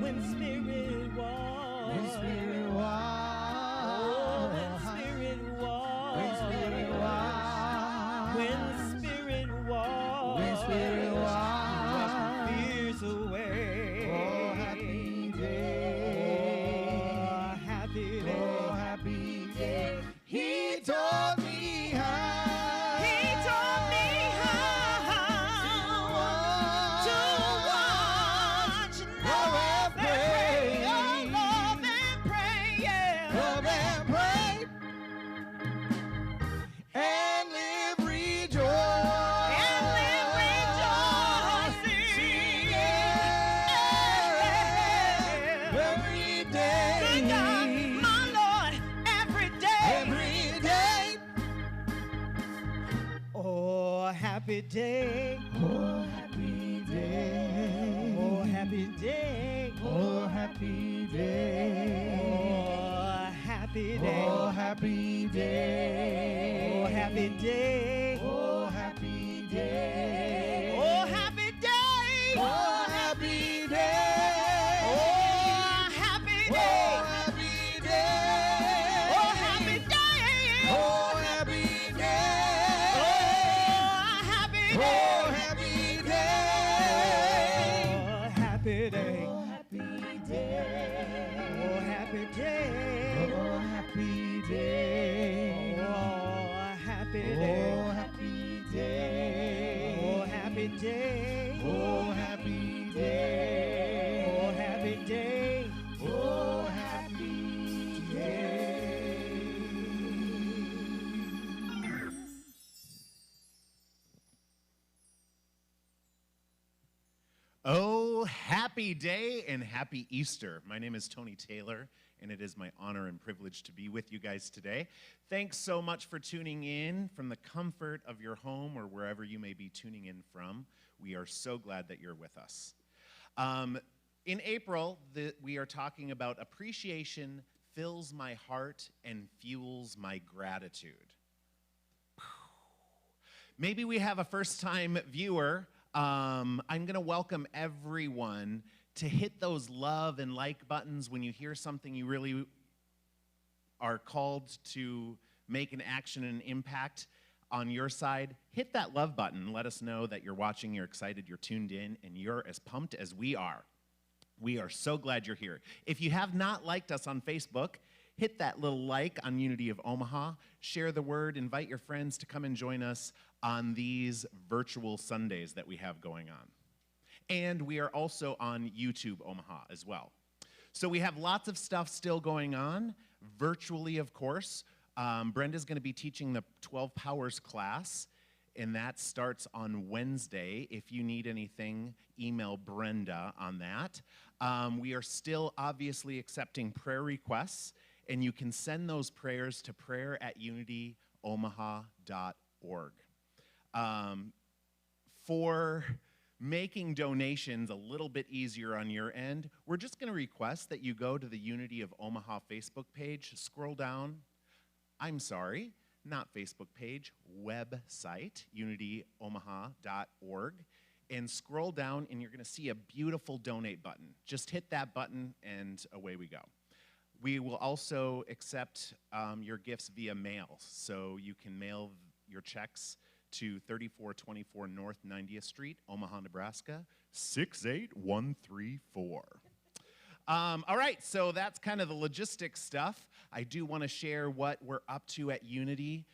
when spirit walks. When spirit walks. Oh, when spirit walks. When spirit walks. When spirit walks. When spirit walks. Wash my fears away. Oh, happy day. Oh, happy day. Oh, happy day. He taught me how. He taught me how to watch, love and pray. Oh, love and pray, yeah. Love and pray. And live rejoice. And live rejoicing. Every day. Good God, my Lord, every day. Every day. Oh, happy day. Oh, happy day. Oh, happy day. Oh, happy day. Oh, happy day. Oh, happy day. Oh, happy day. Oh, happy day. Oh, happy day. Oh, happy day. Oh, happy Oh, day. happy day. Oh, happy day. Oh, happy day. Oh, happy Oh, day. happy day. Oh, happy day. Oh, happy day. Oh, happy day. Oh, happy day. Oh, happy Oh, day. happy day. Oh, happy day. Oh, happy day. Oh, happy day. Oh, happy day. Oh, happy day and happy Easter. My name is Tony Taylor, and it is my honor and privilege to be with you guys today. Thanks so much for tuning in from the comfort of your home or wherever you may be tuning in from. We are so glad that you're with us. In April, we are talking about appreciation fills my heart and fuels my gratitude. Maybe we have a first-time viewer. I'm going to welcome everyone to hit those love and like buttons when you hear something you really are called to make an action and an impact on your side. Hit that love button. Let us know that you're watching, you're excited, you're tuned in, and you're as pumped as we are. We are so glad you're here. If you have not liked us on Facebook, hit that little like on Unity of Omaha. Share the word. Invite your friends to come and join us on these virtual Sundays that we have going on. And we are also on YouTube Omaha as well. So we have lots of stuff still going on, virtually, of course. Brenda's going to be teaching the 12 Powers class, and that starts on Wednesday. If you need anything, email Brenda on that. We are still obviously accepting prayer requests, and you can send those prayers to prayer@unityomaha.org. For making donations a little bit easier on your end, we're just going to request that you go to the Unity of Omaha Facebook page, scroll down, not Facebook page, website, unityomaha.org, and scroll down and you're going to see a beautiful donate button. Just hit that button and away we go. We will also accept your gifts via mail, so you can mail your checks to 3424 North 90th Street, Omaha, Nebraska, 68134. All right, so that's kind of the logistics stuff. I do want to share what we're up to at Unity.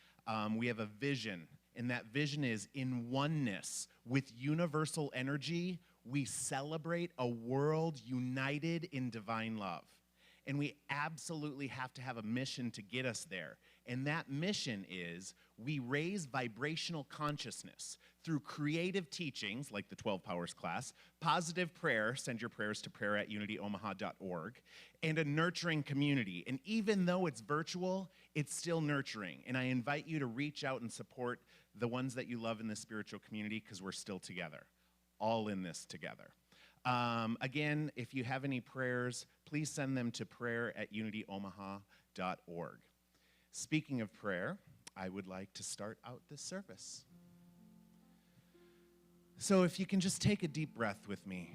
We have a vision, and that vision is in oneness with universal energy. We celebrate a world united in divine love. And we absolutely have to have a mission to get us there. And that mission is we raise vibrational consciousness through creative teachings like the 12 Powers class, positive prayer, send your prayers to prayer@unityomaha.org, and a nurturing community. And even though it's virtual, it's still nurturing. And I invite you to reach out and support the ones that you love in the spiritual community because we're still together, all in this together. Again, if you have any prayers, please send them to prayer@unityomaha.org. Speaking of prayer, I would like to start out this service. So if you can just take a deep breath with me.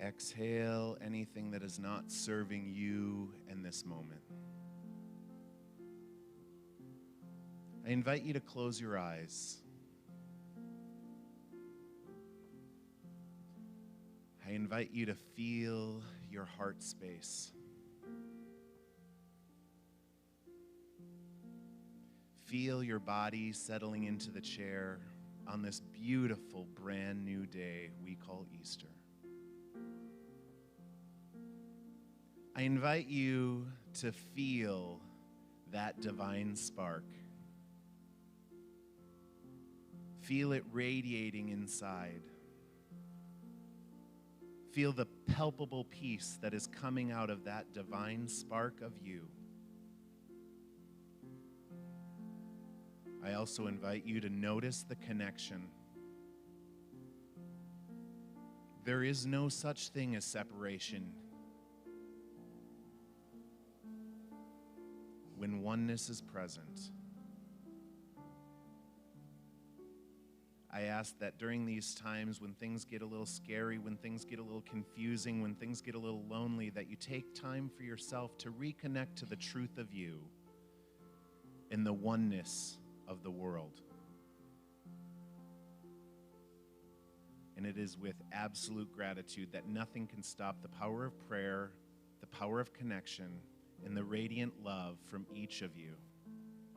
Exhale anything that is not serving you in this moment. I invite you to close your eyes. I invite you to feel your heart space. Feel your body settling into the chair on this beautiful brand new day we call Easter. I invite you to feel that divine spark. Feel it radiating inside. Feel the palpable peace that is coming out of that divine spark of you. I also invite you to notice the connection. There is no such thing as separation when oneness is present. I ask that during these times when things get a little scary, when things get a little confusing, when things get a little lonely, that you take time for yourself to reconnect to the truth of you in the oneness of the world. And it is with absolute gratitude that nothing can stop the power of prayer, the power of connection, and the radiant love from each of you.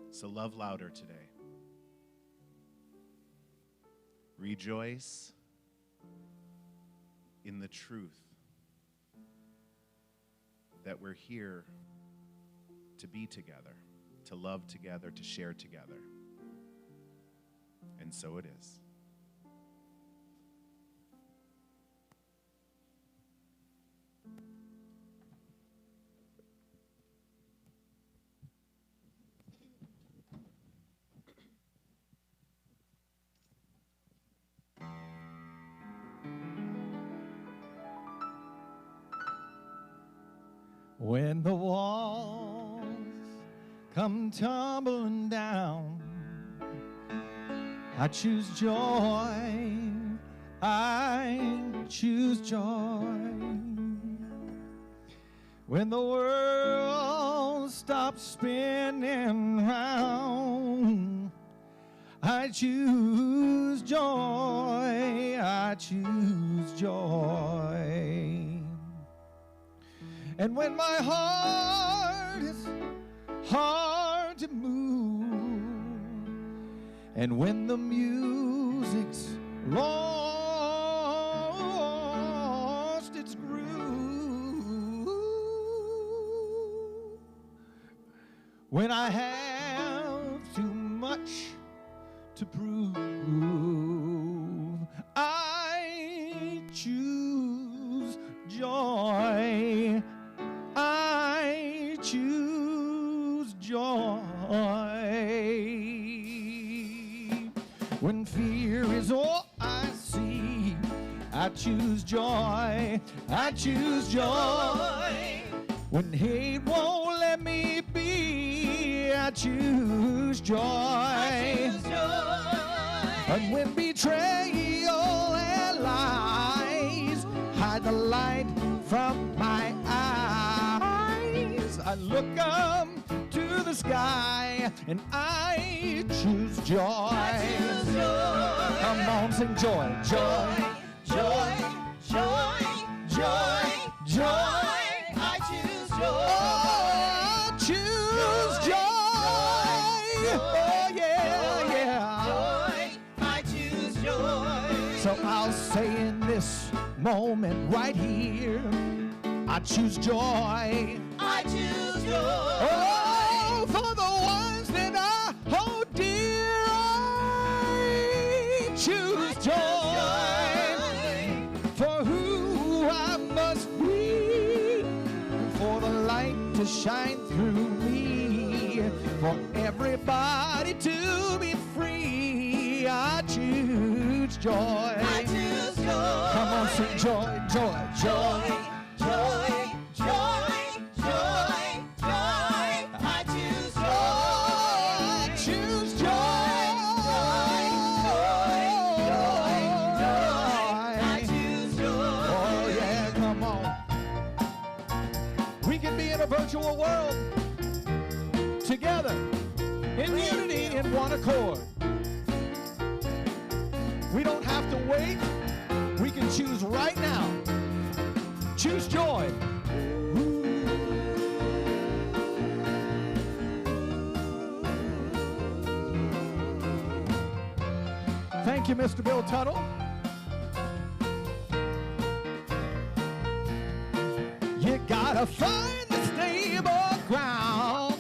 So love louder today. Rejoice in the truth that we're here to be together, to love together, to share together. And so it is. When the walls come tumbling down, I choose joy, I choose joy. When the world stops spinning round, I choose joy, I choose joy. And when my heart is hard to move, and when the music's lost its groove, when I have too much to prove, I choose joy. I choose joy. When fear is all I see, I choose joy. I choose joy. When hate won't let me be, I choose joy. I choose joy. And when betrayal and lies hide the light from my eyes, I look up to the sky and I choose joy. I choose joy. Come on, sing joy, joy, joy, joy, joy, joy. I choose joy. Oh, I choose joy. Oh yeah, yeah. Joy. I choose joy. So I'll say in this moment right here, I choose joy. I choose joy. Oh, for the ones that I hold dear, I choose joy. For who I must be, for the light to shine through me, for everybody to be free. I choose joy. I choose joy. Come on, sing joy, joy, joy. Joy, joy, joy, joy. I choose joy. I choose joy. Joy, joy, joy, joy. I choose joy. Oh yeah, accord. We don't have to wait. We can choose right now. Choose joy. Thank you, Mr. Bill Tuttle. You gotta find the stable ground,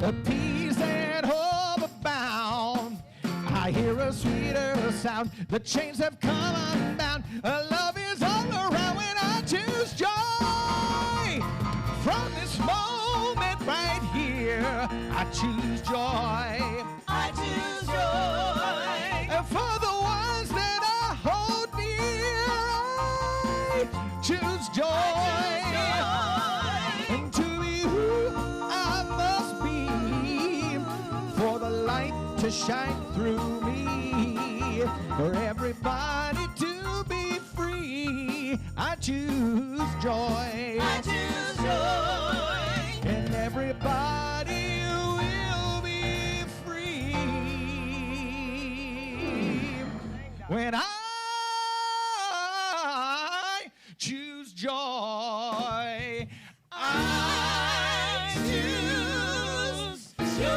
a peace and hope abound. I hear a sweeter sound. The chains have come unbound. Love is all around when I choose joy. From this moment right here, I choose joy. I choose joy. And for the ones that I hold dear, I choose joy. And to be who I must be, for the light to shine through me, for everybody to be free, I choose joy. I choose joy. And everybody will be free when I choose joy. I choose joy.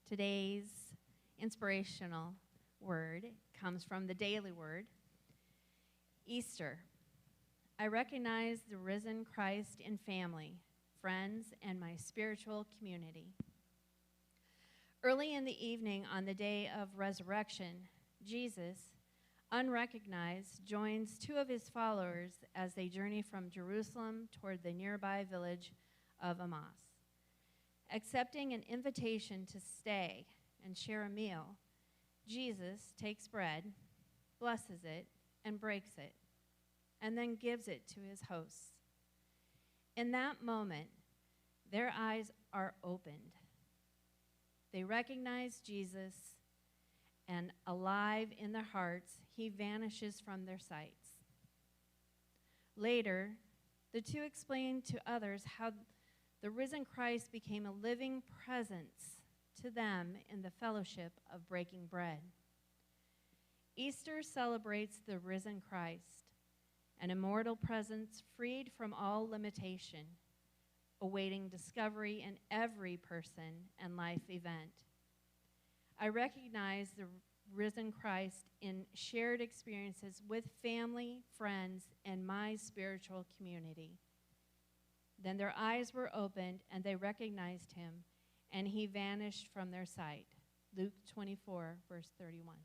Today's inspirational word comes from the Daily Word. Easter. I recognize the risen Christ in family, friends, and my spiritual community. Early in the evening on the day of resurrection, Jesus, unrecognized, joins two of his followers as they journey from Jerusalem toward the nearby village of Emmaus. Accepting an invitation to stay and share a meal, Jesus takes bread, blesses it, and breaks it, and then gives it to his hosts. In that moment, their eyes are opened. They recognize Jesus, and alive in their hearts, he vanishes from their sights. Later, the two explain to others how the risen Christ became a living presence to them in the fellowship of breaking bread. Easter celebrates the risen Christ, an immortal presence freed from all limitation, awaiting discovery in every person and life event. I recognize the risen Christ in shared experiences with family, friends, and my spiritual community. Then their eyes were opened, and they recognized him, and he vanished from their sight. Luke 24, verse 31.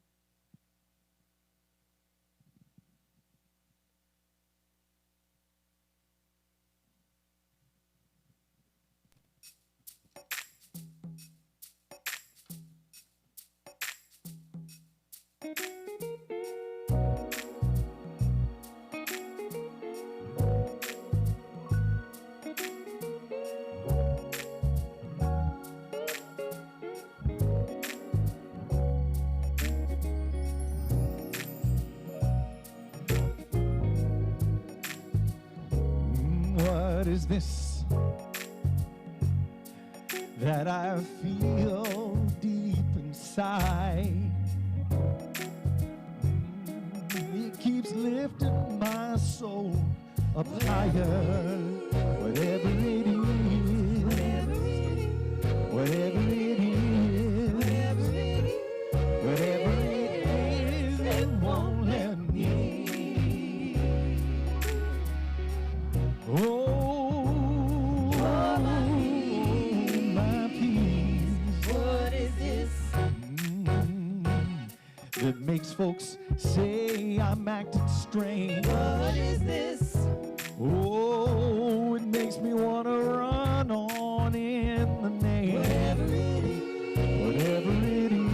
What is this that I feel deep inside? It keeps lifting my soul up higher. Whatever it is, whatever it is, whatever it is, it won't let me. Oh, my peace. What is this? That makes folks say I'm acting strange. What is this? Oh, it makes me want to run on in the name. Whatever it is, Whatever it is,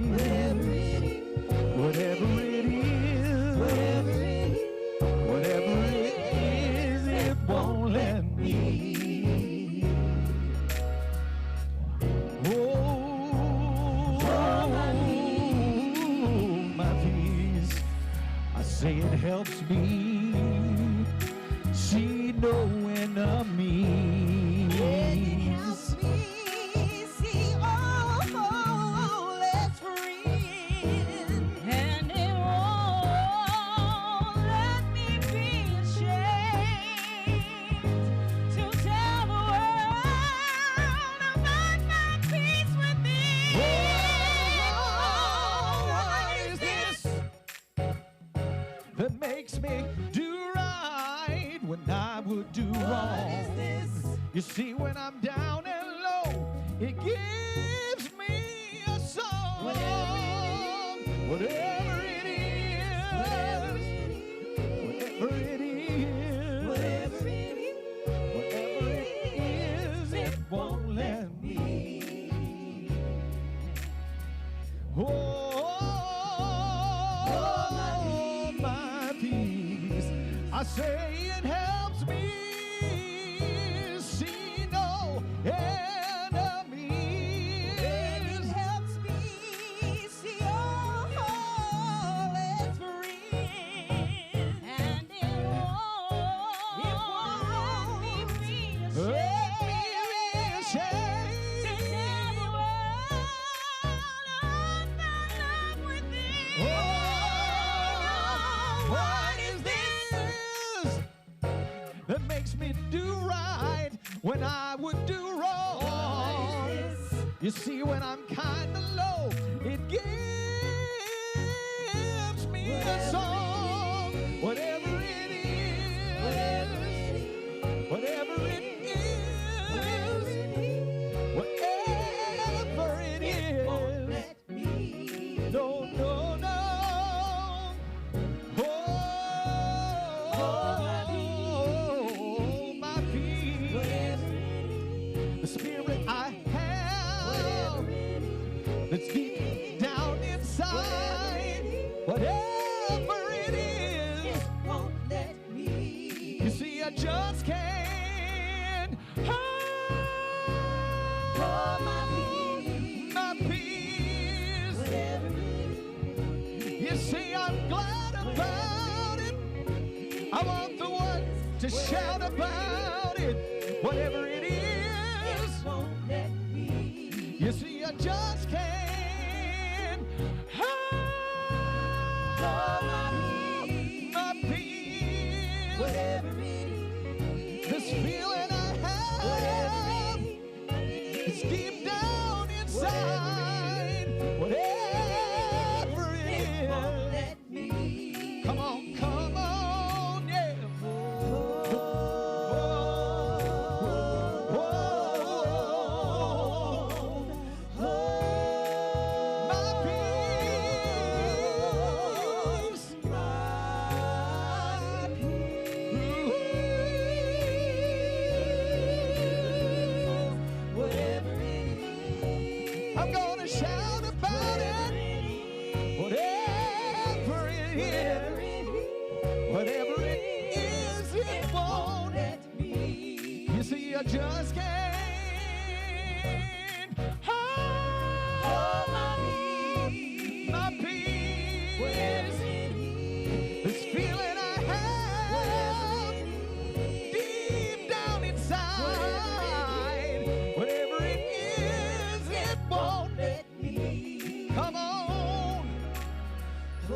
whatever it is, whatever it is, whatever it is, whatever it is, it won't let me. Oh, say it helps me see no enemies. It helps me see all that's friend. And it won't let me be ashamed to tell the world about my peace within. What is this that makes me do right when I would do wrong? You see, when I'm down and low, it gives me a song. Whatever it is, whatever it is, it won't let me. Oh, my peace. I say it helps me see no enemies. It helps me see all that's friend. And it won't let me be ashamed to tell the world of the love within. What is this that makes me do right when I would do wrong? You see, when I'm kind of low, it gives me a song. Whatever it is, whatever it is, whatever it is. No, no, no. Oh, my peace. The spirit I have that's deep down inside. Whatever it is, you see, I just can't hold my peace. You see, I'm glad about it. I want the one to shout about it. Whatever it is, you see, I just can't hold my peace. This feeling I have is deep down inside. Whatever it is. Come on, yeah. My peace. I'm gonna shout about it. Whatever it is, whatever it is, it won't. You see, I just can't hold my peace. This feeling I have deep down inside. Whatever it is, it won't. Come on. Oh,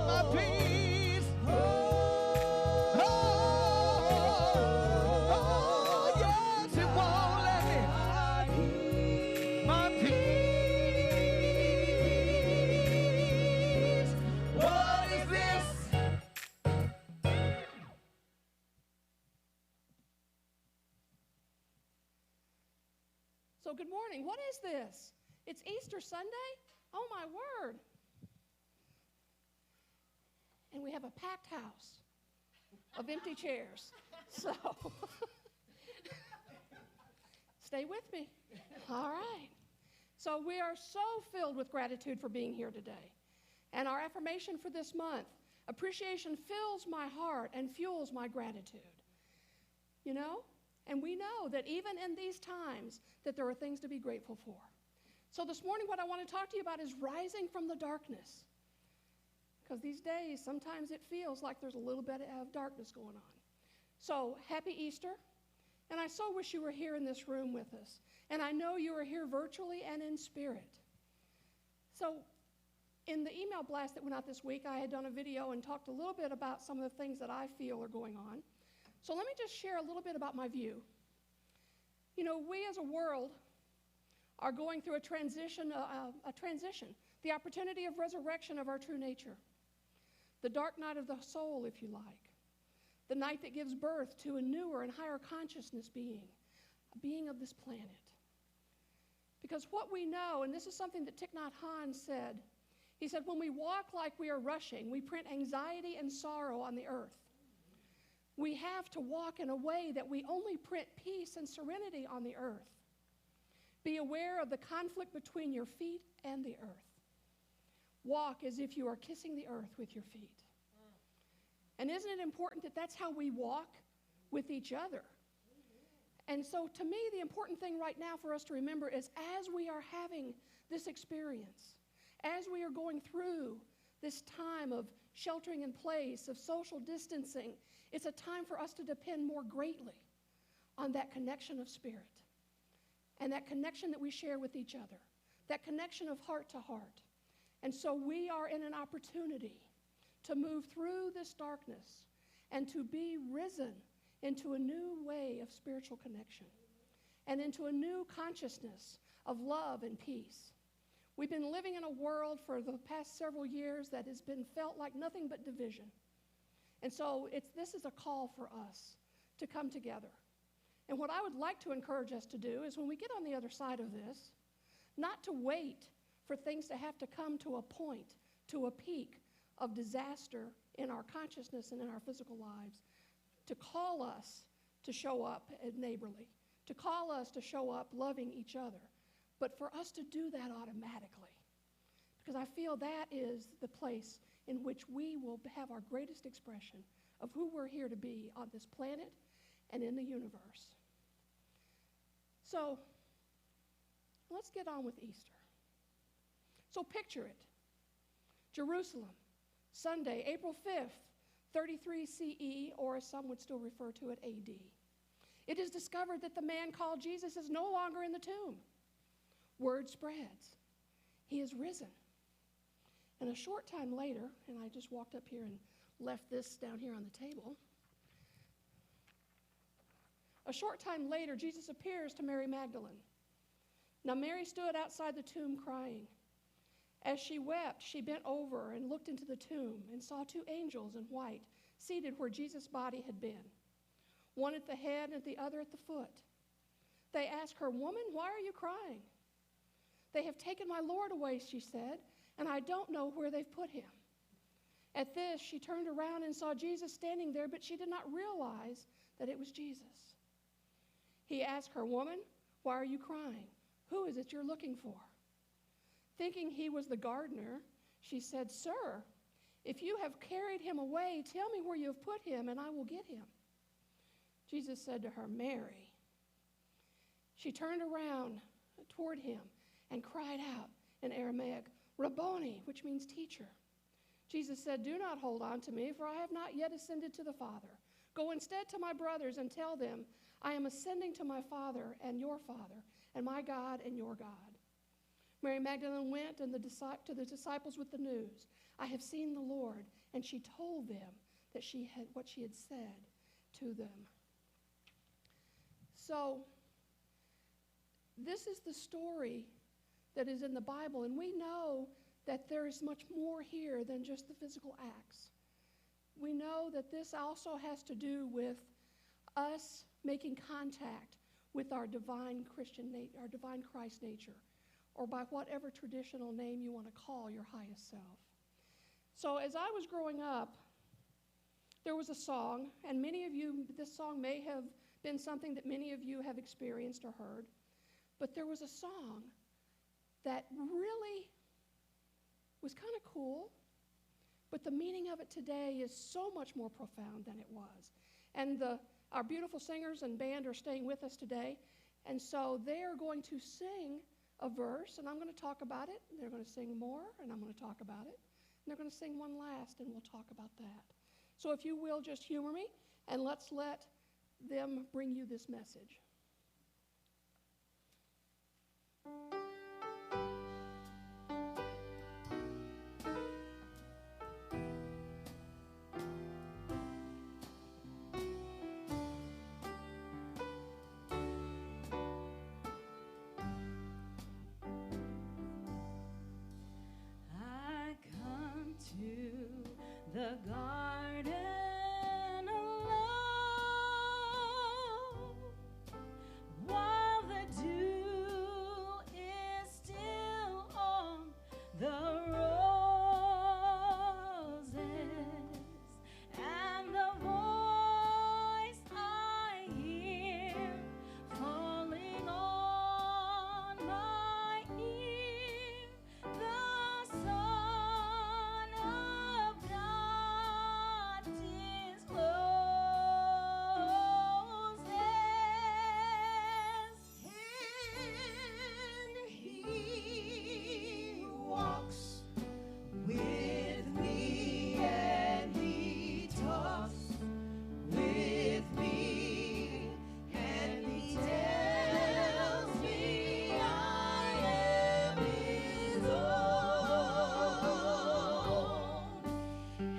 my peace. Oh, yes, it won't let me. My peace. What is this? So good morning. What is this? It's Easter Sunday? Oh my word. And we have a packed house of empty chairs. So stay with me. All right. So we are so filled with gratitude for being here today. And our affirmation for this month, appreciation fills my heart and fuels my gratitude. You know? And we know that even in these times that there are things to be grateful for. So this morning, what I want to talk to you about is rising from the darkness. Because these days, sometimes it feels like there's a little bit of darkness going on. So, happy Easter. And I so wish you were here in this room with us. And I know you are here virtually and in spirit. So, in the email blast that went out this week, I had done a video and talked a little bit about some of the things that I feel are going on. So let me just share a little bit about my view. You know, we as a world are going through a transition, the opportunity of resurrection of our true nature. The dark night of the soul, if you like. The night that gives birth to a newer and higher consciousness being, a being of this planet. Because what we know, and this is something that Thich Nhat Hanh said, he said, when we walk like we are rushing, we print anxiety and sorrow on the earth. We have to walk in a way that we only print peace and serenity on the earth. Be aware of the conflict between your feet and the earth. Walk as if you are kissing the earth with your feet. And isn't it important that that's how we walk with each other? And so to me, the important thing right now for us to remember is as we are having this experience, as we are going through this time of sheltering in place, of social distancing, it's a time for us to depend more greatly on that connection of spirit and that connection that we share with each other, that connection of heart to heart. And so we are in an opportunity to move through this darkness and to be risen into a new way of spiritual connection and into a new consciousness of love and peace. We've been living in a world for the past several years that has been felt like nothing but division. And so this is a call for us to come together. And what I would like to encourage us to do is when we get on the other side of this, not to wait for things to have to come to a point, to a peak of disaster in our consciousness and in our physical lives, to call us to show up neighborly, to call us to show up loving each other, but for us to do that automatically. Because I feel that is the place in which we will have our greatest expression of who we're here to be on this planet and in the universe. So, let's get on with Easter. So picture it. Jerusalem, Sunday, April 5th, 33 CE, or as some would still refer to it, AD. It is discovered that the man called Jesus is no longer in the tomb. Word spreads. He is risen. And a short time later, and I just walked up here and left this down here on the table. A short time later, Jesus appears to Mary Magdalene. Now Mary stood outside the tomb crying. As she wept, she bent over and looked into the tomb and saw two angels in white seated where Jesus' body had been, one at the head and the other at the foot. They asked her, "Woman, why are you crying?" "They have taken my Lord away," she said, "and I don't know where they've put him." At this, she turned around and saw Jesus standing there, but she did not realize that it was Jesus. He asked her, "Woman, why are you crying? Who is it you're looking for?" Thinking he was the gardener, she said, "Sir, if you have carried him away, tell me where you have put him, and I will get him." Jesus said to her, "Mary." She turned around toward him and cried out in Aramaic, "Rabboni," which means teacher. Jesus said, "Do not hold on to me, for I have not yet ascended to the Father. Go instead to my brothers and tell them, I am ascending to my Father and your Father, and my God and your God." Mary Magdalene went to the disciples with the news, "I have seen the Lord," and she told them that what she had said to them. So, this is the story that is in the Bible, and we know that there is much more here than just the physical acts. We know that this also has to do with us making contact with our divine our divine Christ nature, or by whatever traditional name you want to call your highest self. So as I was growing up, there was a song, and this song may have been something that many of you have experienced or heard, but there was a song that really was kind of cool, but the meaning of it today is so much more profound than it was. And our beautiful singers and band are staying with us today, and so they are going to sing a verse, and I'm going to talk about it. They're going to sing more, and I'm going to talk about it. And they're going to sing one last, and we'll talk about that. So if you will, just humor me, and let's let them bring you this message. I come to the garden alone, while the dew is still on the roses, and the voice I hear falling on my ear, the Son of God discloses, and He walks with me, and He talks with me, and He tells me I am His own,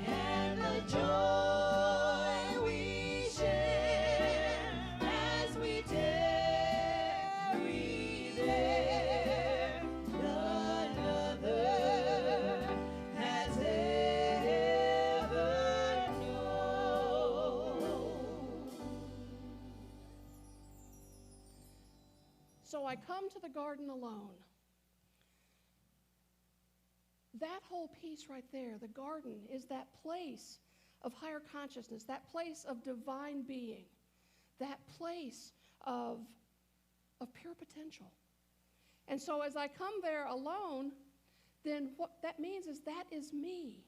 and the joy we share as we tarry there, none other has ever known. So I come to the garden alone. That whole piece right there, the garden, is that place of higher consciousness, that place of divine being, that place of pure potential. And so as I come there alone, then what that means is that is me.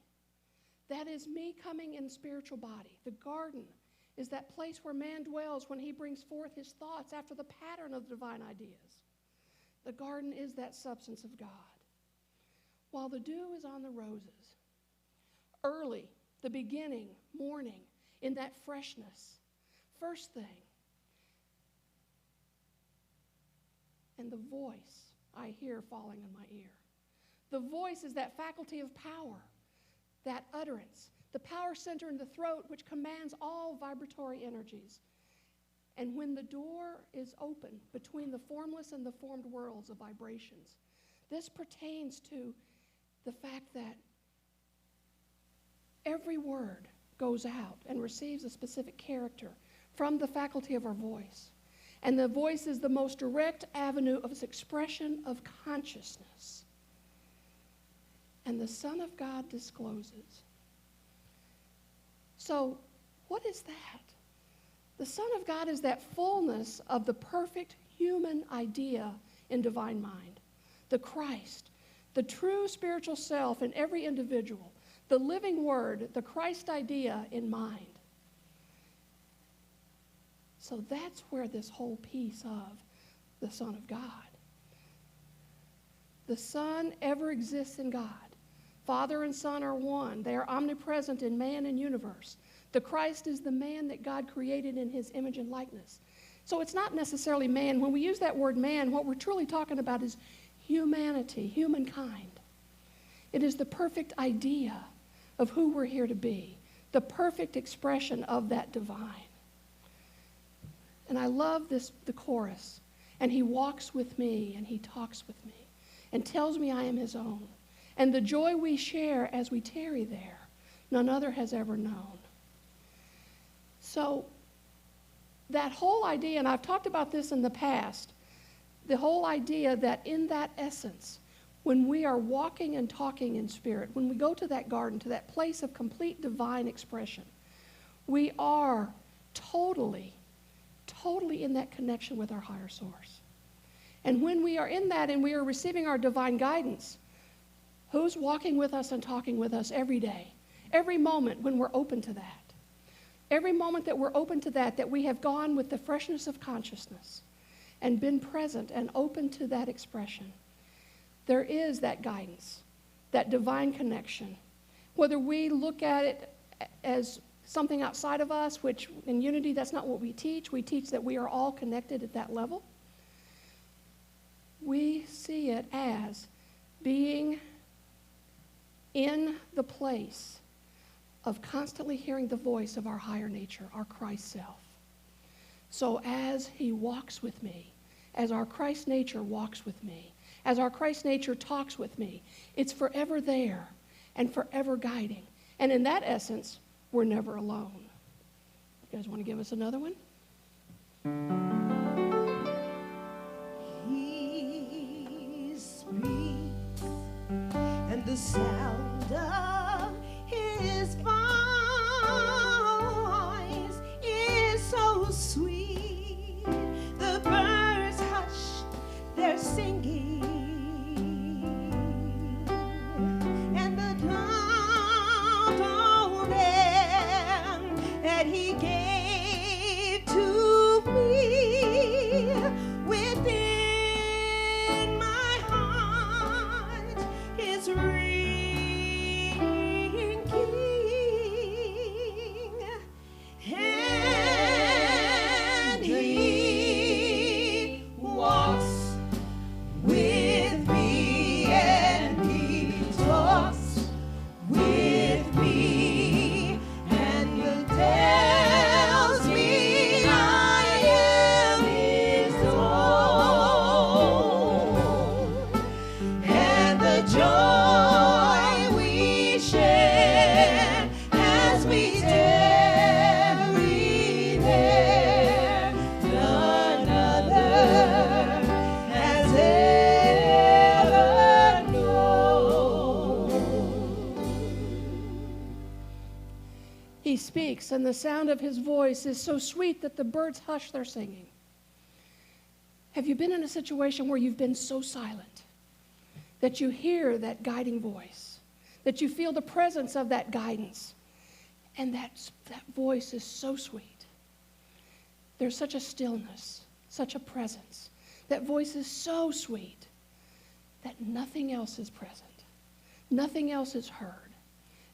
That is me coming in spiritual body. The garden is that place where man dwells when he brings forth his thoughts after the pattern of divine ideas. The garden is that substance of God. While the dew is on the roses, early, the beginning, morning, in that freshness, first thing, and the voice I hear falling in my ear. The voice is that faculty of power, that utterance, the power center in the throat which commands all vibratory energies. And when the door is open between the formless and the formed worlds of vibrations, this pertains to the fact that every word goes out and receives a specific character from the faculty of our voice. And the voice is the most direct avenue of its expression of consciousness. And the Son of God discloses. So, what is that? The Son of God is that fullness of the perfect human idea in divine mind. The Christ, the true spiritual self in every individual, the living word, the Christ idea in mind. So that's where this whole piece of the Son of God. The Son ever exists in God. Father and Son are one. They are omnipresent in man and universe. The Christ is the man that God created in his image and likeness. So it's not necessarily man. When we use that word man, what we're truly talking about is humanity, humankind. It is the perfect idea of who we're here to be, the perfect expression of that divine. And I love the chorus. And he walks with me, and he talks with me, and tells me I am his own. And the joy we share as we tarry there, none other has ever known. So that whole idea, and I've talked about this in the past, the whole idea that in that essence, when we are walking and talking in spirit, when we go to that garden, to that place of complete divine expression, we are totally in that connection with our higher source. And when we are in that and we are receiving our divine guidance, who's walking with us and talking with us every day, every moment when we're open to that? Every moment that we're open to that we have gone with the freshness of consciousness and been present and open to that expression, there is that guidance, that divine connection. Whether we look at it as something outside of us, which in Unity, that's not what we teach. We teach that we are all connected at that level. We see it as being in the place of constantly hearing the voice of our higher nature, our Christ self. So as he walks with me, as our Christ nature walks with me, as our Christ nature talks with me, it's forever there and forever guiding. And in that essence, we're never alone. You guys want to give us another one? He speaks, and the sound of his voice is so sweet. The birds hush their singing, and the dawn open that he gave to me within my heart is ringing, and he walks with me, and he talks with me, and he tells me I am his own, and the joy we share as we tarry there, none other has ever known. He speaks, and the sound of his voice is so sweet that the birds hush their singing. Have you been in a situation where you've been so silent that you hear that guiding voice, that you feel the presence of that guidance, and that voice is so sweet? There's such a stillness, such a presence. That voice is so sweet that nothing else is present. Nothing else is heard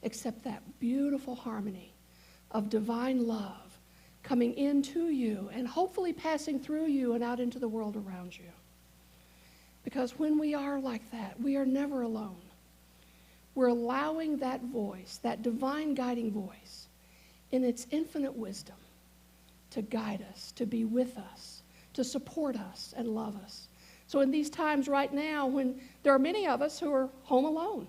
except that beautiful harmony of divine love coming into you and hopefully passing through you and out into the world around you. Because when we are like that, we are never alone. We're allowing that voice, that divine guiding voice, in its infinite wisdom, to guide us, to be with us, to support us and love us. So in these times right now, when there are many of us who are home alone,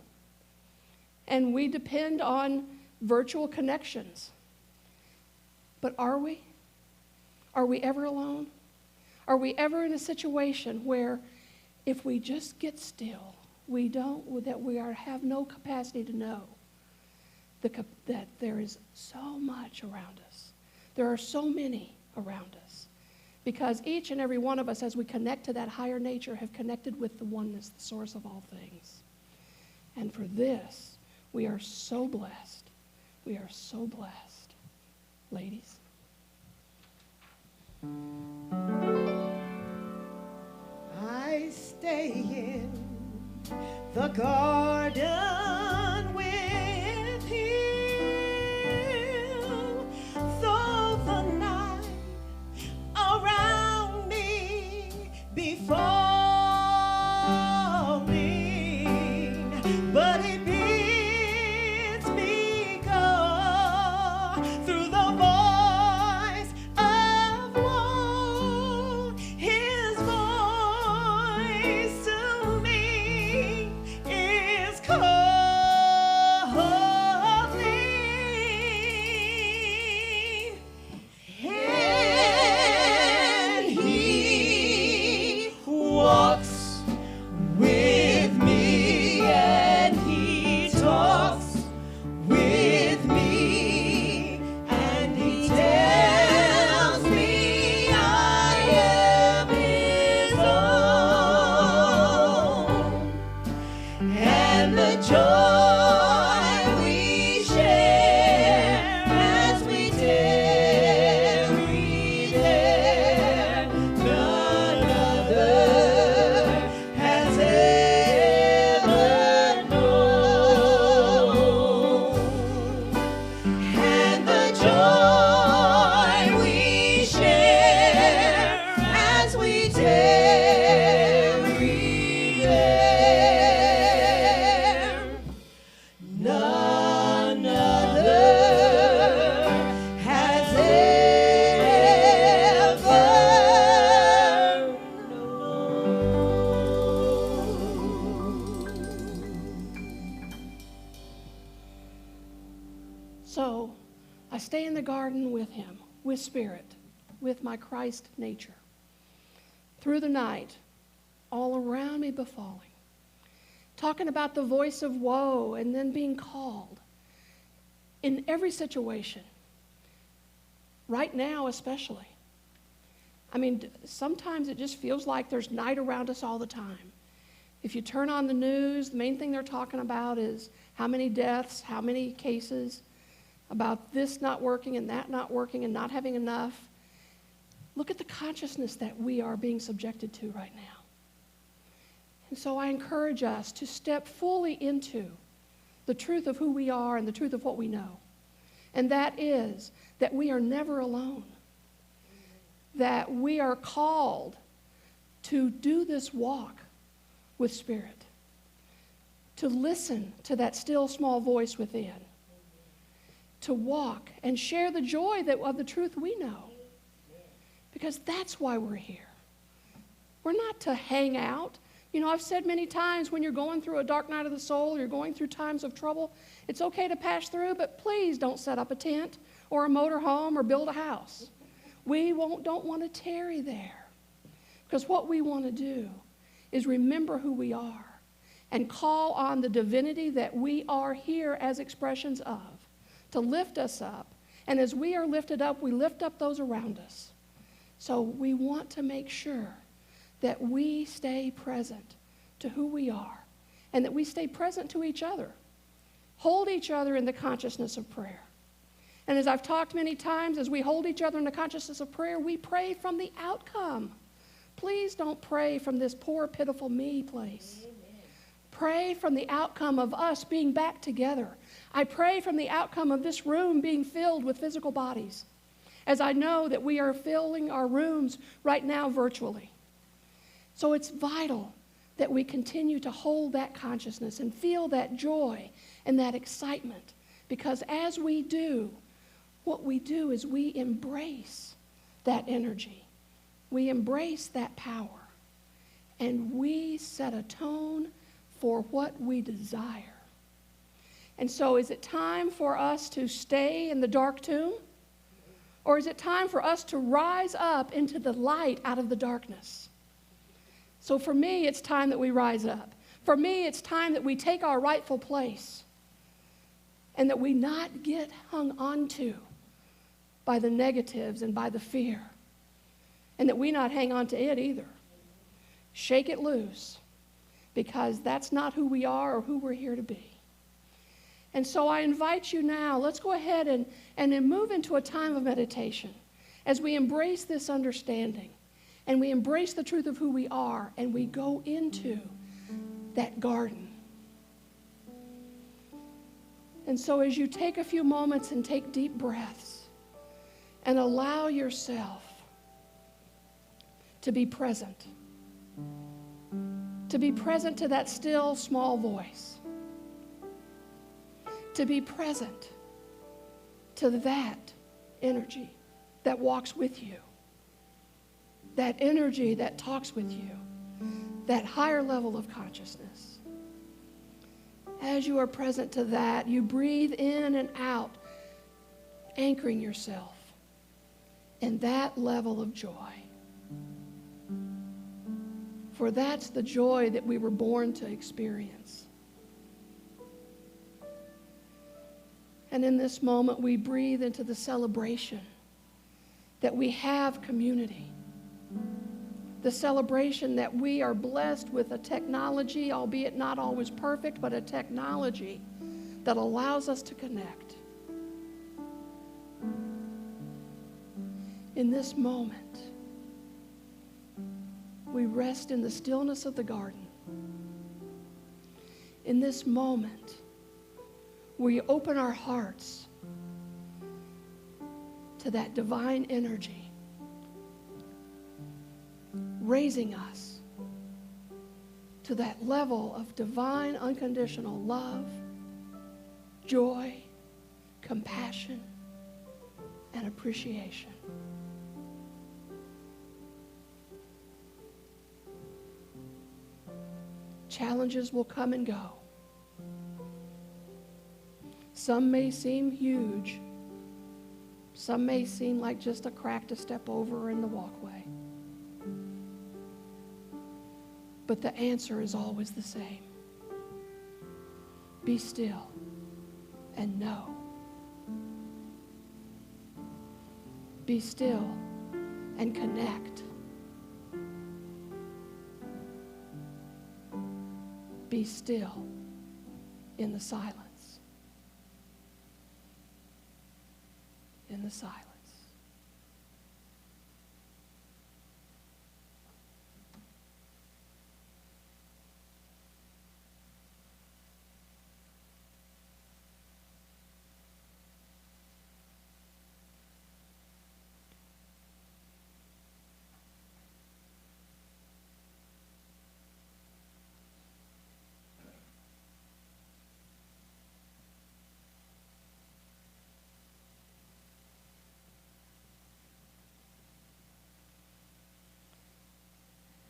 and we depend on virtual connections, but are we? Are we ever alone? Are we ever in a situation where if we just get still, we have no capacity to know that there is so much around us. There are so many around us. Because each and every one of us, as we connect to that higher nature, have connected with the oneness, the source of all things. And for this, we are so blessed. We are so blessed. Ladies. I stay in the garden with him, though the night around me be falling, but he bids me go through the voice of woe. His voice to me is calling. None other has ever So I stay in the garden with him, with spirit, with my Christ nature. Through the night, all around me befalling, talking about the voice of woe and then being called in every situation, right now especially. I mean, sometimes it just feels like there's night around us all the time. If you turn on the news, the main thing they're talking about is how many deaths, how many cases, about this not working and that not working and not having enough. Look at the consciousness that we are being subjected to right now. And so I encourage us to step fully into the truth of who we are and the truth of what we know. And that is that we are never alone. That we are called to do this walk with Spirit. To listen to that still small voice within. To walk and share the joy of the truth we know. Because that's why we're here. We're not to hang out. You know, I've said many times when you're going through a dark night of the soul, or you're going through times of trouble, it's okay to pass through, but please don't set up a tent or a motor home or build a house. We don't want to tarry there. Because what we want to do is remember who we are and call on the divinity that we are here as expressions of to lift us up. And as we are lifted up, we lift up those around us. So we want to make sure that we stay present to who we are and that we stay present to each other. Hold each other in the consciousness of prayer. And as I've talked many times, as we hold each other in the consciousness of prayer, we pray from the outcome. Please don't pray from this poor, pitiful me place. Pray from the outcome of us being back together. I pray from the outcome of this room being filled with physical bodies, as I know that we are filling our rooms right now virtually. So it's vital that we continue to hold that consciousness and feel that joy and that excitement, because as we do, what we do is we embrace that energy. We embrace that power, and we set a tone for what we desire. And so is it time for us to stay in the dark tomb? Or is it time for us to rise up into the light out of the darkness? So for me, it's time that we rise up. For me, it's time that we take our rightful place and that we not get hung onto by the negatives and by the fear, and that we not hang on to it either. Shake it loose, because that's not who we are or who we're here to be. And so I invite you now, let's go ahead and then move into a time of meditation as we embrace this understanding and we embrace the truth of who we are and we go into that garden. And so as you take a few moments and take deep breaths and allow yourself to be present to that still small voice, to be present to that energy that walks with you, that energy that talks with you, that higher level of consciousness. As you are present to that, you breathe in and out, anchoring yourself in that level of joy. For that's the joy that we were born to experience. And in this moment, we breathe into the celebration that we have community. The celebration that we are blessed with a technology, albeit not always perfect, but a technology that allows us to connect. In this moment, we rest in the stillness of the garden. In this moment, we open our hearts to that divine energy, raising us to that level of divine, unconditional love, joy, compassion, and appreciation. Challenges will come and go. Some may seem huge. Some may seem like just a crack to step over in the walkway. But the answer is always the same. Be still and know. Be still and connect. Be still in the silence. In the silence.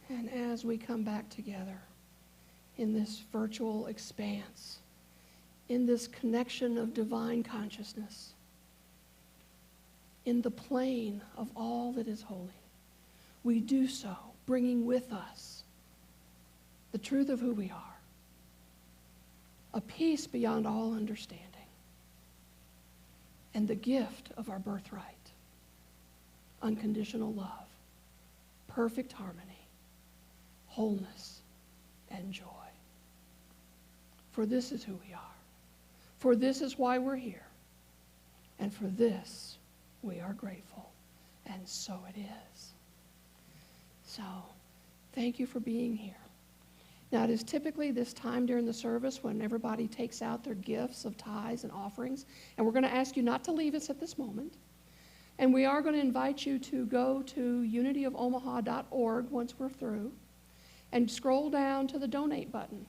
And as we come back together in this virtual expanse, in this connection of divine consciousness, in the plane of all that is holy, we do so bringing with us the truth of who we are, a peace beyond all understanding, and the gift of our birthright, unconditional love, perfect harmony, wholeness, and joy. For this is who we are. For this is why we're here. And for this, we are grateful. And so it is. So, thank you for being here. Now, it is typically this time during the service when everybody takes out their gifts of tithes and offerings. And we're going to ask you not to leave us at this moment. And we are going to invite you to go to unityofomaha.org once we're through and scroll down to the donate button.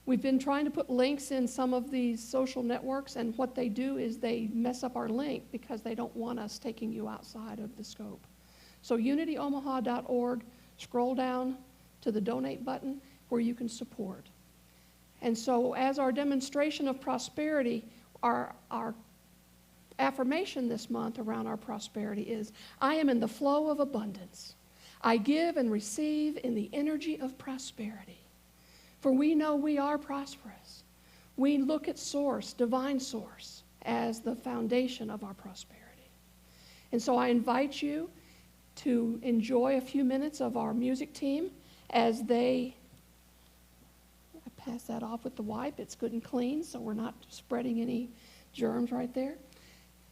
We've been trying to put links in some of these social networks, and what they do is they mess up our link because they don't want us taking you outside of the scope. So unityomaha.org, scroll down to the donate button where you can support. And so as our demonstration of prosperity, our affirmation this month around our prosperity is, I am in the flow of abundance. I give and receive in the energy of prosperity. For we know we are prosperous. We look at source, divine source, as the foundation of our prosperity. And so I invite you to enjoy a few minutes of our music team as they pass that off with the wipe. It's good and clean, so we're not spreading any germs right there.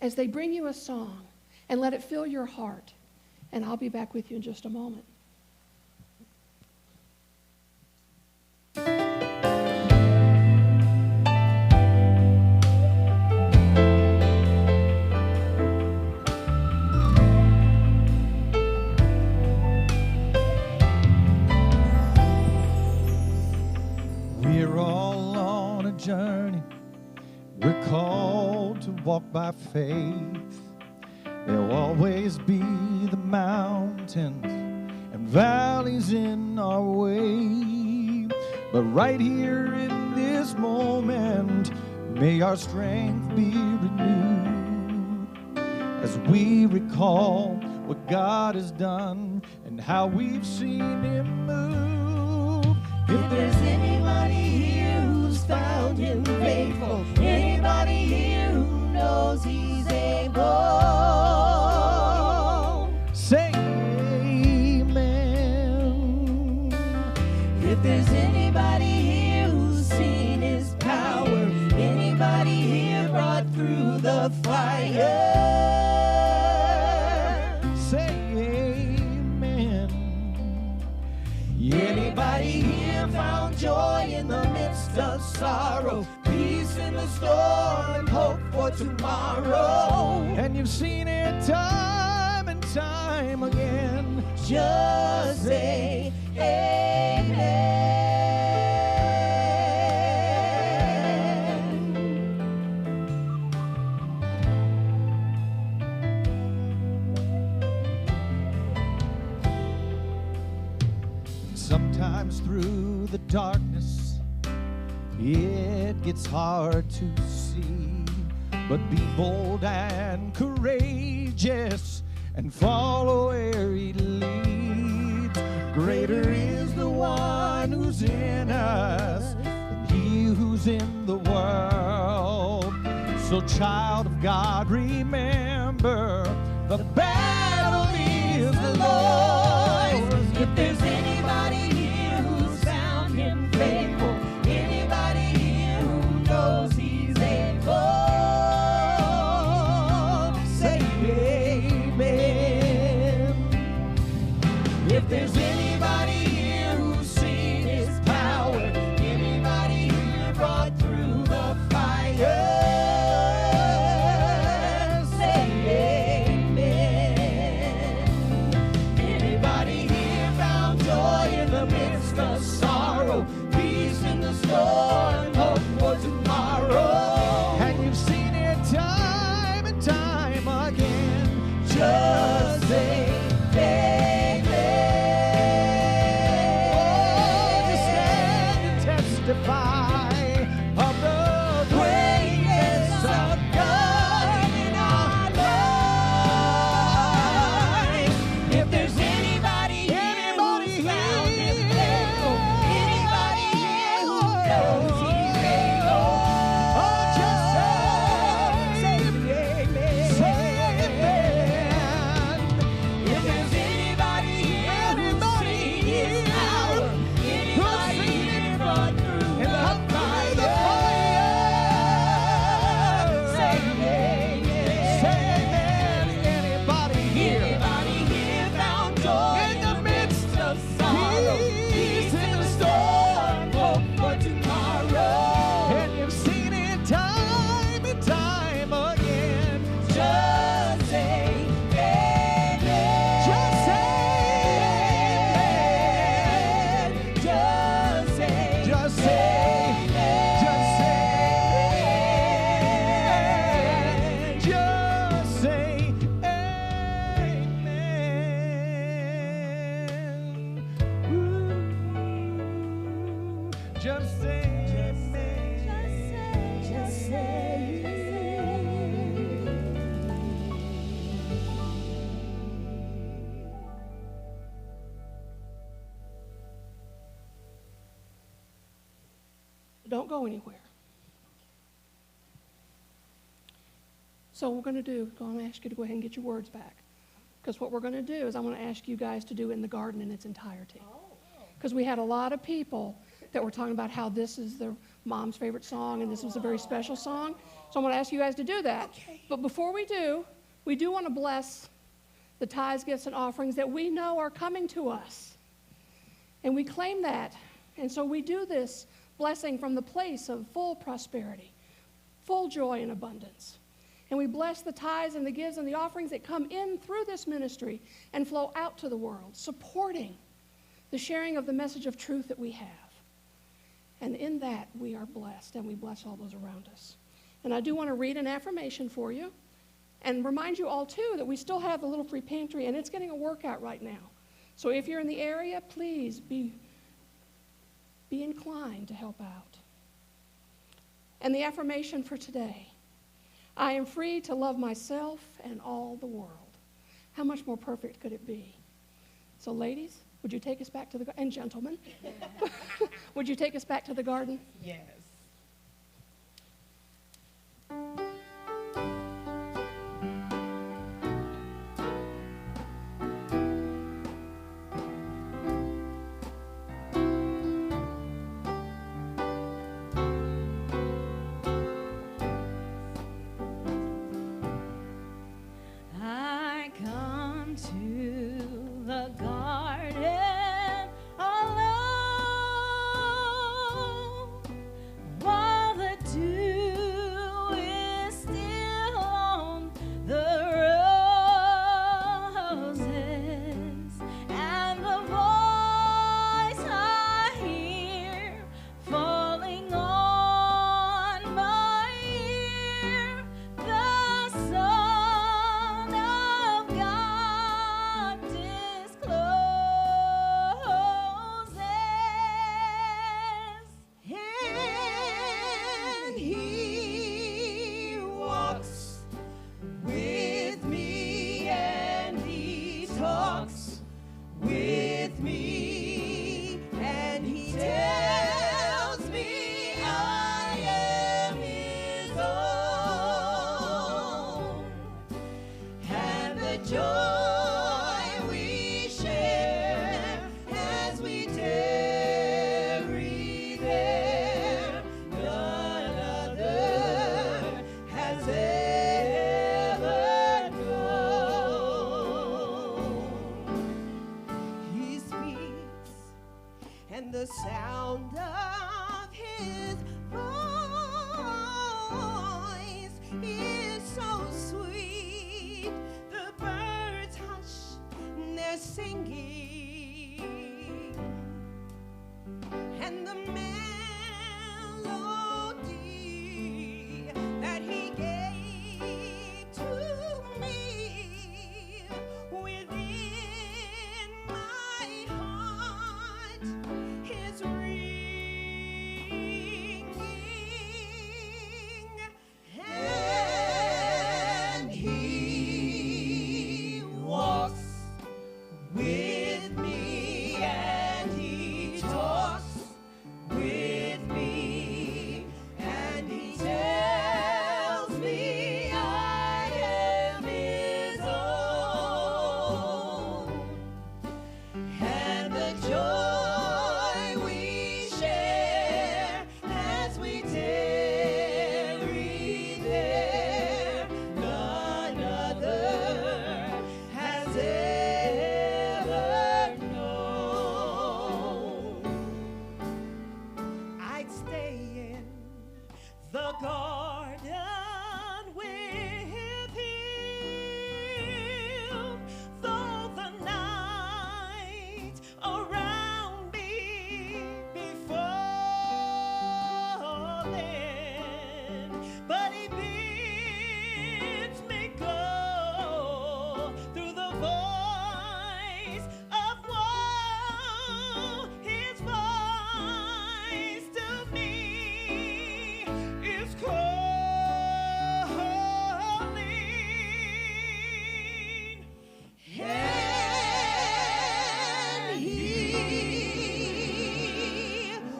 As they bring you a song, and let it fill your heart. And I'll be back with you in just a moment. We're all on a journey. We're called to walk by faith. There'll always be the mountains and valleys in our way. But right here in this moment, may our strength be renewed as we recall what God has done and how we've seen Him move. If there's anybody here who's found Him faithful, anybody here who knows He's able, say amen. if there's anybody here who's seen His power, anybody here brought through the fire, say amen. anybody here found joy in the midst of sorrow, peace in the storm and hope for tomorrow, And you've seen it time and time again. just say amen. through the darkness, it gets hard to see. But be bold and courageous and follow where he leads. Greater is the one who's in us than he who's in the world. So child of God, remember the battle is the Lord's. If there's anybody here who's found him faithful, anybody here who knows he's able, say amen. If there's anybody here who's seen his power, anybody here brought through the fire, say amen. Anybody here found joy in the midst of sorrow, peace in the storm, hope for tomorrow? And you've seen it time and time again. Just say amen. To stand and testify of the Greatness of God in our lives. If there's anybody here who's found him faithful, anybody here who knows he's able, just say amen. If there's anybody here who's seen his power, anybody here brought through the fire, say amen. Anybody here? Anybody here found joy in the midst of sorrow, peace in the storm, hope for tomorrow? And you've seen it time and time again. Just say amen. Just say amen. Just say Just say, just say, amen. just say amen. Ooh, just say amen. Just say Don't go anywhere. So what we're going to do, I'm going to ask you to go ahead and get your words back. Because what we're going to do is I'm going to ask you guys to do In the Garden in its entirety. Because we had a lot of people that were talking about how this is their mom's favorite song and this was a very special song. So I'm going to ask you guys to do that. But before we do want to bless the tithes, gifts, and offerings that we know are coming to us. And we claim that. And so we do this blessing from the place of full prosperity, full joy and abundance. And we bless the tithes and the gifts and the offerings that come in through this ministry and flow out to the world, supporting the sharing of the message of truth that we have. And in that, we are blessed, and we bless all those around us. And I do want to read an affirmation for you and remind you all, too, that we still have the little free pantry, and it's getting a workout right now. So if you're in the area, please be inclined to help out. And the affirmation for today: I am free to love myself and all the world. How much more perfect could it be? So ladies, would you take us back to the garden? And gentlemen, would you take us back to the garden? yes. I come to the garden alone. and the melody that he gave to me within my heart is ringing, and he walks with me and he talks with me and he tells me I am his own, and the joy we share as we tarry there, none other has ever known. I'd stay in the garden with him, though the night around me be falling, but he bids me go through the voice of woe. His voice to me is calling, and he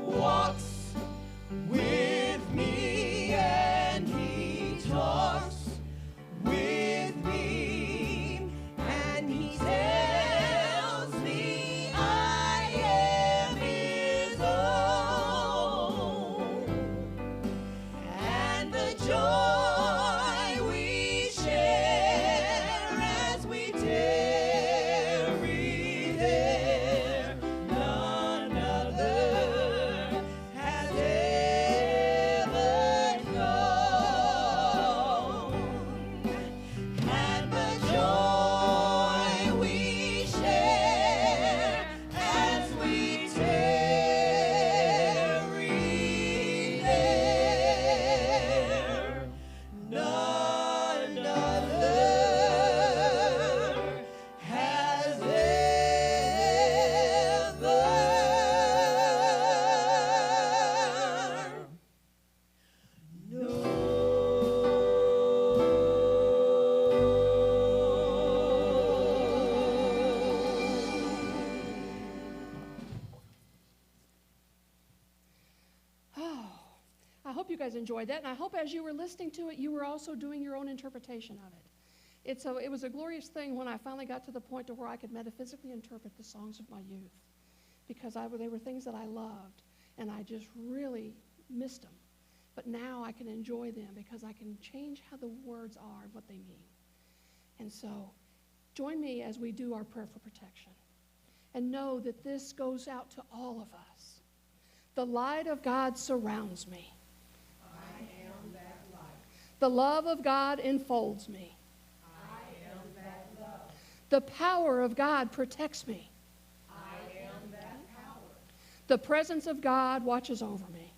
walks with me and he talks with me and he tells me I am his own, and the joy we share as we tarry there, none other has ever known, and the joy we share as we tarry there, none other has ever Oh, I hope you guys enjoyed that, and I hope as you were listening to it, you were also doing your own interpretation of it. It was a glorious thing when I finally got to the point to where I could metaphysically interpret the songs of my youth, because they were things that I loved, and I just really missed them. But now I can enjoy them because I can change how the words are and what they mean. And so, join me as we do our prayer for protection. And know that this goes out to all of us. The light of God surrounds me. I am that light. The love of God enfolds me. I am that love. The power of God protects me. I am that power. The presence of God watches over me.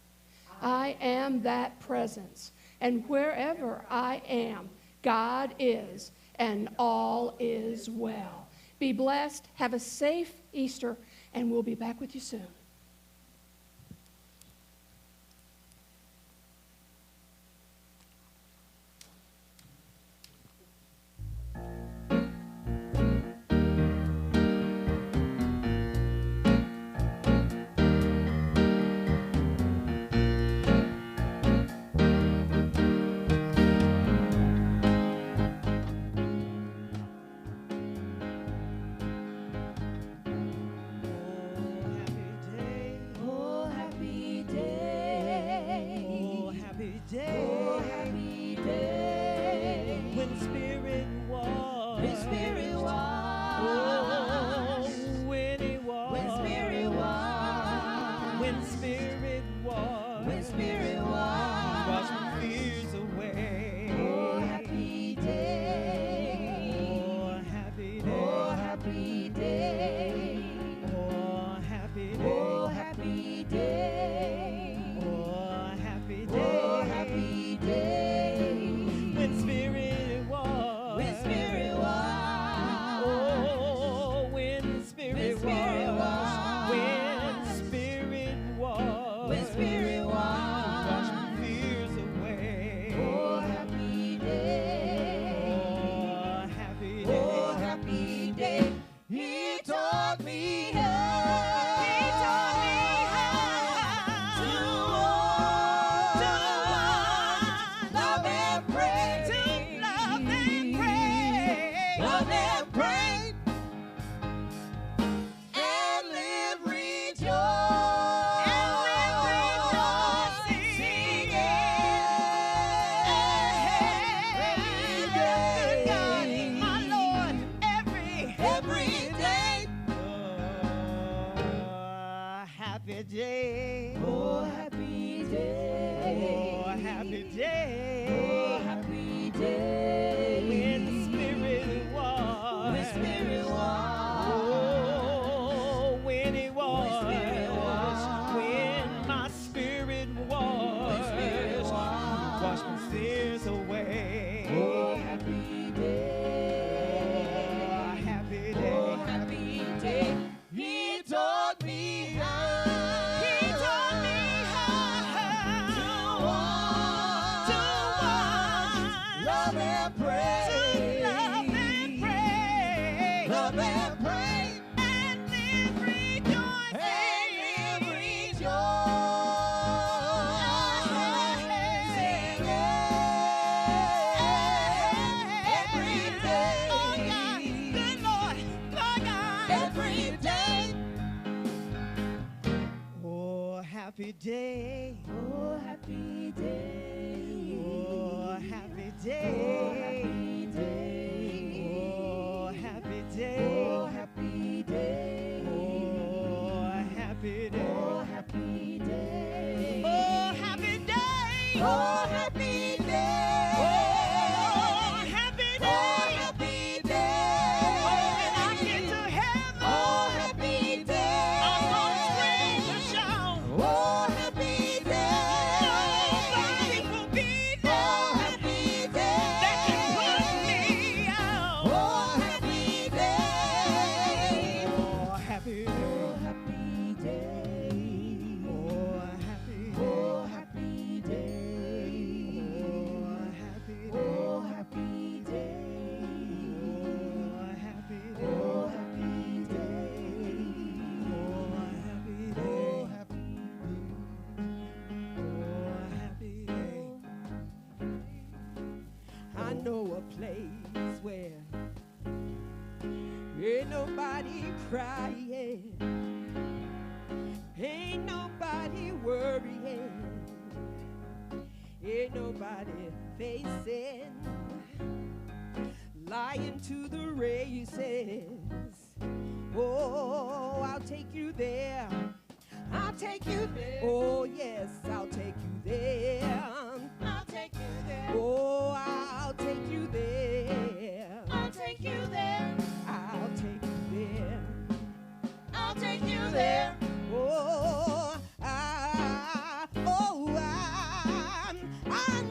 I am that presence. And wherever I am, God is, and all is well. Be blessed. Have a safe Easter, and we'll be back with you soon. Oh, happy day. Oh, happy day. Oh, happy day. Oh, happy day. When the Spirit was. When Spirit was. Oh, when it was. Spirit was. When my spirit was. Spirit was. Wash my sins away. Oh, happy day. Oh, happy day. Oh, happy day. He taught me how. He taught me to how walk, to walk, love and pray, to love and pray, love and pray, and then rejoice. and rejoice. Every day. Oh God, good Lord, Lord God. Every day. Oh, happy day. Oh, happy day. Oh, happy Oh, day. happy day. Oh, happy Oh, day. happy day. Oh, happy day. Oh, happy day. Oh, happy day. Oh, happy day. Oh, happy Oh, day. happy day. When I get to heaven, Oh, happy day. I'm gonna scream and shout. Oh, happy day. Nobody will be Oh, there happy day. that can put me out. Oh, happy day. Oh, happy day. Oh, happy day. Oh, happy day. Oh, happy day. Oh, happy day. Oh, happy day. Oh, happy day. Oh, happy day. Oh, happy day. Oh, happy Oh, happy day. I know a place where ain't nobody crying, ain't nobody worrying, ain't nobody facing lying to the races. Oh, I'll take you there. I'll take you there. Oh, yes, I'll take you there. I'll take you there. Oh, I'll take you there. I'll take you there. I'll take you there. I'll take you there. Oh, I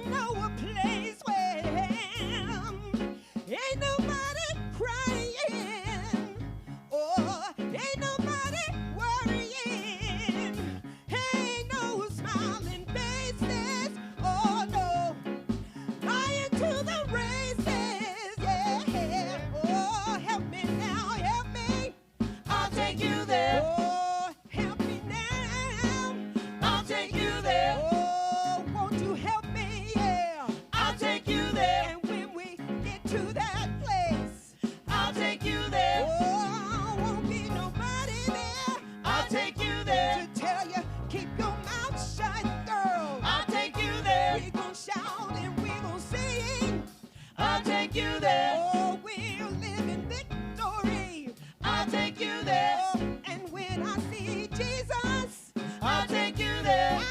know a place where ain't nobody crying. Oh, ain't nobody worrying. Ain't no smiling faces. Oh no, lying to the races. Yeah. Oh, help me now, help me. I'll take you there. Oh, help me now. I'll take you there. Oh, won't you help me? Yeah. I'll take you there. And when we get to that place, I'll take you there. Oh, won't be nobody there. I'll take you there. To tell you, keep your mouth shut, girl. I'll take you there. We gon' shout and we gon' sing. I'll take you there. Oh, we'll live in victory. I'll take you there. Oh, and when I see Jesus, I'll take you there.